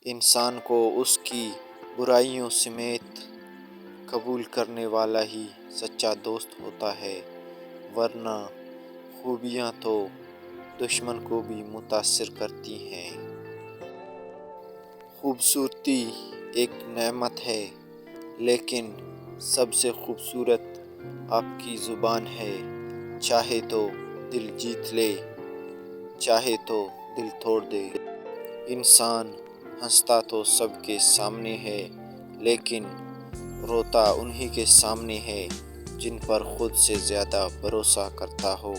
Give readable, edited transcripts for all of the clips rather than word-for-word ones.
انسان کو اس کی برائیوں سمیت قبول کرنے والا ہی سچا دوست ہوتا ہے، ورنہ خوبیاں تو دشمن کو بھی متاثر کرتی ہیں۔ خوبصورتی ایک نعمت ہے، لیکن سب سے خوبصورت آپ کی زبان ہے۔ چاہے تو دل جیت لے، چاہے تو دل توڑ دے۔ انسان ہنستا تو سب کے سامنے ہے، لیکن روتا انہی کے سامنے ہے جن پر خود سے زیادہ بھروسہ کرتا ہو۔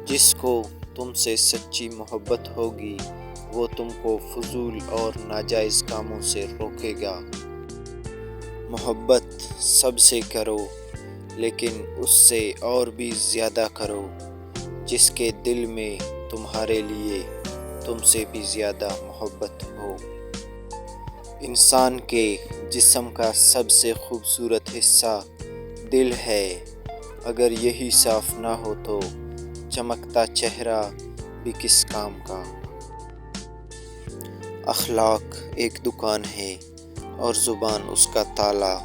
جس کو تم سے سچی محبت ہوگی، وہ تم کو فضول اور ناجائز کاموں سے روکے گا۔ محبت سب سے کرو، لیکن اس سے اور بھی زیادہ کرو جس کے دل میں تمہارے لیے تم سے بھی زیادہ محبت ہو۔ انسان کے جسم کا سب سے خوبصورت حصہ دل ہے۔ اگر یہی صاف نہ ہو تو چمکتا چہرہ بھی کس کام کا۔ اخلاق ایک دکان ہے اور زبان اس کا تالا۔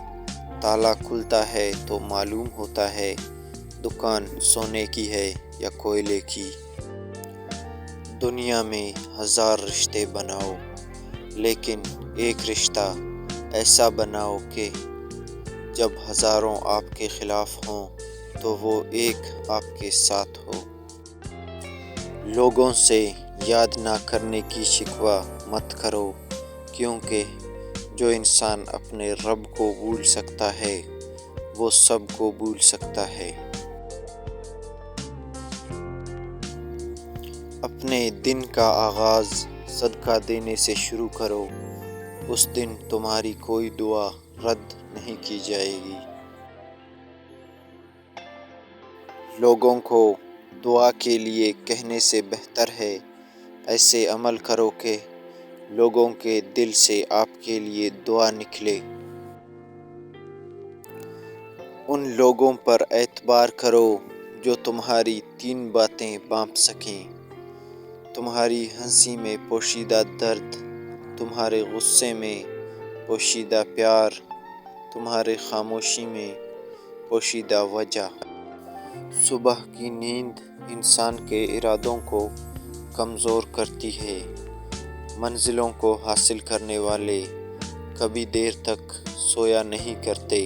تالا کھلتا ہے تو معلوم ہوتا ہے دکان سونے کی ہے یا کوئلے کی۔ دنیا میں 1000 رشتے بناؤ، لیکن ایک رشتہ ایسا بناؤ کہ جب ہزاروں آپ کے خلاف ہوں تو وہ ایک آپ کے ساتھ ہو۔ لوگوں سے یاد نہ کرنے کی شکوہ مت کرو، کیونکہ جو انسان اپنے رب کو بھول سکتا ہے وہ سب کو بھول سکتا ہے۔ اپنے دن کا آغاز صدقہ دینے سے شروع کرو، اس دن تمہاری کوئی دعا رد نہیں کی جائے گی۔ لوگوں کو دعا کے لیے کہنے سے بہتر ہے ایسے عمل کرو کہ لوگوں کے دل سے آپ کے لیے دعا نکلے۔ ان لوگوں پر اعتبار کرو جو تمہاری 3 باتیں بانپ سکیں: تمہاری ہنسی میں پوشیدہ درد، تمہارے غصے میں پوشیدہ پیار، تمہارے خاموشی میں پوشیدہ وجہ۔ صبح کی نیند انسان کے ارادوں کو کمزور کرتی ہے۔ منزلوں کو حاصل کرنے والے کبھی دیر تک سویا نہیں کرتے۔